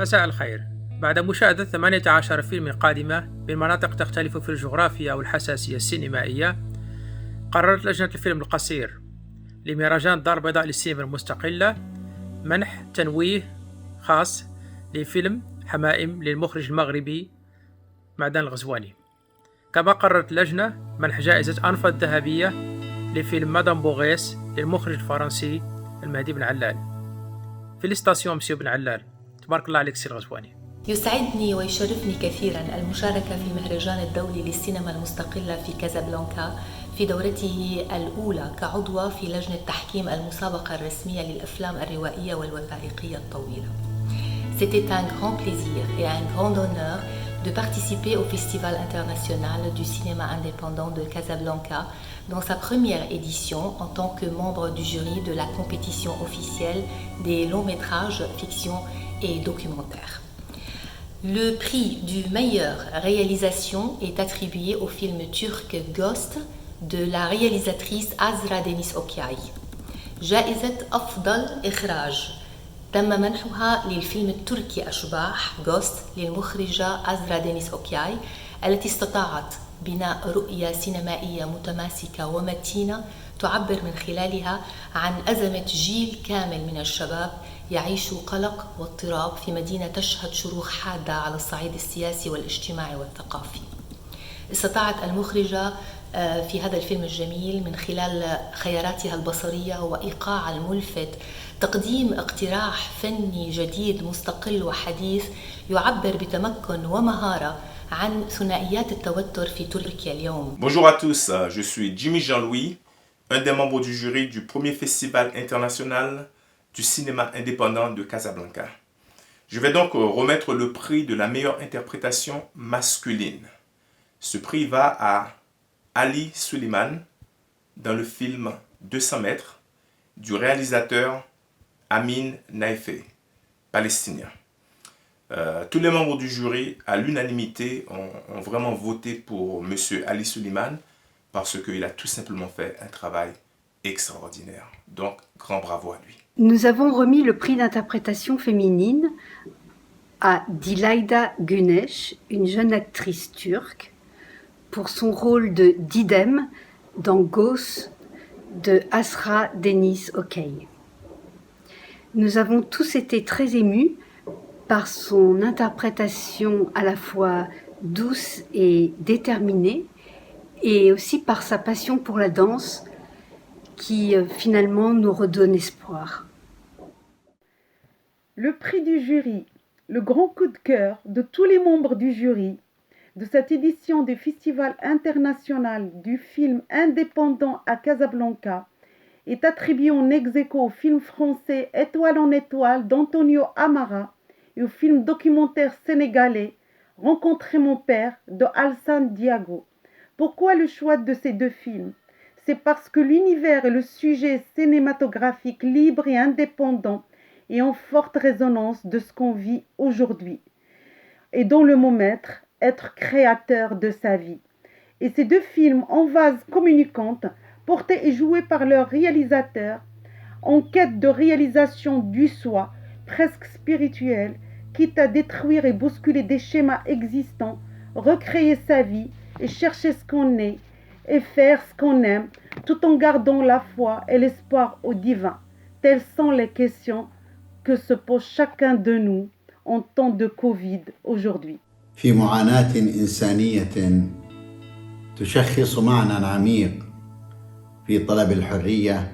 مساء الخير. بعد مشاهدة 18 فيلم قادمة من مناطق تختلف في الجغرافيا والحساسية السينمائية، قررت لجنة الفيلم القصير لمهرجان الدار البيضاء للسينما المستقلة منح تنويه خاص لفيلم حمائم للمخرج المغربي معدن الغزواني. كما قررت اللجنة منح جائزة أنفا الذهبية لفيلم مدام بوغيس للمخرج الفرنسي المهدي بن علال. فيليستاسيون مسيو بن علال، تبارك الله عليك سي الغزواني. يسعدني ويشرفني كثيرا المشاركة في المهرجان الدولي للسينما المستقلة في كازابلانكا في دورته الأولى كعضوة في لجنة تحكيم المسابقة الرسمية للأفلام الروائية والوثائقية الطويلة. C'était un grand plaisir et un grand honneur de participer au Festival international du cinéma indépendant de Casablanca dans sa première édition en tant que membre du jury de la compétition officielle des longs métrages fiction et documentaires. Le prix du meilleure réalisation est attribué au film turc Ghost de la réalisatrice Azra Deniz Okyay. جائزة أفضل إخراج تم منحها للفيلم التركي أشباح Ghost للمخرجة أزرا دينيس أوكياي التي استطاعت بناء رؤية سينمائية متماسكة ومتينة تعبر من خلالها عن أزمة جيل كامل من الشباب يعيش قلق واضطراب في مدينة تشهد شروخ حادة على الصعيد السياسي والاجتماعي والثقافي. استطاعت المخرجة في هذا الفيلم الجميل من خلال خياراتها البصرية وإيقاع الملفت تقديم اقتراح فني جديد مستقل وحديث يعبر بتمكن ومهارة عن ثنائيات التوتر في تركيا اليوم. Bonjour à tous, je suis Jimmy Jean-Louis, un des membres du jury du premier festival international du cinéma indépendant de Casablanca. Je vais donc remettre le prix de la meilleure interprétation masculine. Ce prix va à Ali Suleiman dans le film 200 mètres du réalisateur Amin Naifeh, palestinien. Tous les membres du jury, à l'unanimité, ont vraiment voté pour M. Ali Suleiman parce qu'il a tout simplement fait un travail extraordinaire. Donc, grand bravo à lui. Nous avons remis le prix d'interprétation féminine à Dilayda Güneş, une jeune actrice turque, pour son rôle de Didem dans Ghost de Azra Deniz Okyay. Nous avons tous été très émus par son interprétation à la fois douce et déterminée, et aussi par sa passion pour la danse qui finalement nous redonne espoir. Le prix du jury, le grand coup de cœur de tous les membres du jury de cette édition du Festival international du film indépendant à Casablanca est attribué en ex-aequo au film français Étoile en étoile d'Antonio Amara et au film documentaire sénégalais Rencontrer mon père de Alsane Diago. Pourquoi le choix de ces deux films ? C'est parce que l'univers et le sujet cinématographique libre et indépendant est en forte résonance de ce qu'on vit aujourd'hui. Et dont le mot maître, être créateur de sa vie. Et ces deux films en vase communicante, portés et joués par leurs réalisateurs, en quête de réalisation du soi, presque spirituel, quitte à détruire et bousculer des schémas existants, recréer sa vie et chercher ce qu'on est et faire ce qu'on aime, tout en gardant la foi et l'espoir au divin. Telles sont les questions que se pose chacun de nous en temps de Covid aujourd'hui. في معاناة إنسانية تشخص معنى عميق في طلب الحرية،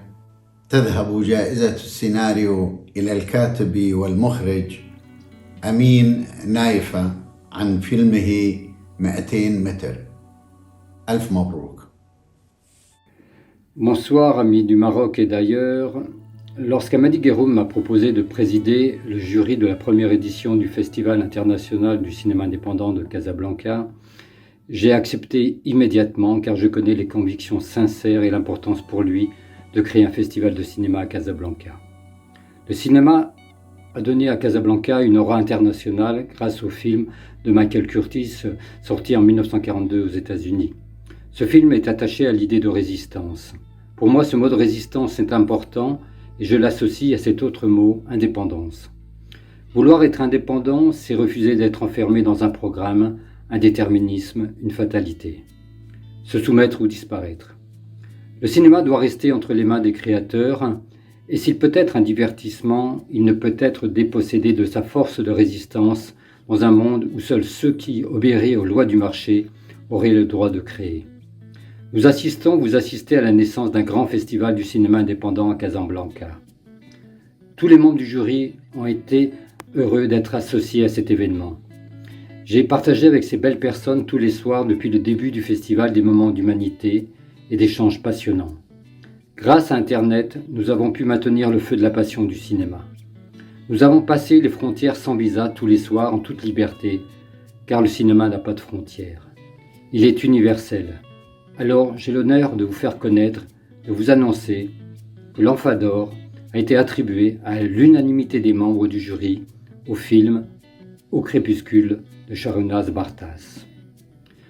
تذهب جائزة السيناريو إلى الكاتب والمخرج أمين نايفة عن فيلمه 200 متر. ألف مبروك. Bonsoir amis du Maroc et d'ailleurs. Lorsqu'Amadi Guéroum m'a proposé de présider le jury de la première édition du Festival international du cinéma indépendant de Casablanca, j'ai accepté immédiatement car je connais les convictions sincères et l'importance pour lui de créer un festival de cinéma à Casablanca. Le cinéma a donné à Casablanca une aura internationale grâce au film de Michael Curtis sorti en 1942 aux États-Unis. Ce film est attaché à l'idée de résistance. Pour moi, ce mot de résistance est important et je l'associe à cet autre mot, indépendance. Vouloir être indépendant, c'est refuser d'être enfermé dans un programme, un déterminisme, une fatalité. Se soumettre ou disparaître. Le cinéma doit rester entre les mains des créateurs, et s'il peut être un divertissement, il ne peut être dépossédé de sa force de résistance dans un monde où seuls ceux qui obéiraient aux lois du marché auraient le droit de créer. Vous assistez à la naissance d'un grand festival du cinéma indépendant à Casablanca. Tous les membres du jury ont été heureux d'être associés à cet événement. J'ai partagé avec ces belles personnes tous les soirs depuis le début du festival des moments d'humanité et d'échanges passionnants. Grâce à Internet, nous avons pu maintenir le feu de la passion du cinéma. Nous avons passé les frontières sans visa tous les soirs en toute liberté, car le cinéma n'a pas de frontières. Il est universel. Alors j'ai l'honneur de vous faire connaître, de vous annoncer que l'Enfa d'Or a été attribué à l'unanimité des membres du jury au film Au crépuscule de Shahrnaz Bartas.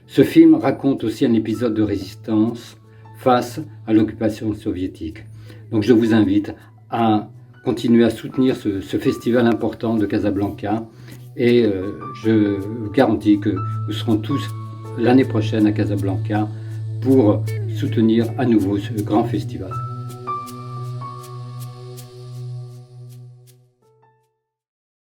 Ce film raconte aussi un épisode de résistance face à l'occupation soviétique. Donc je vous invite à continuer à soutenir ce festival important de Casablanca et je vous garantis que nous serons tous l'année prochaine à Casablanca pour soutenir à nouveau ce grand festival.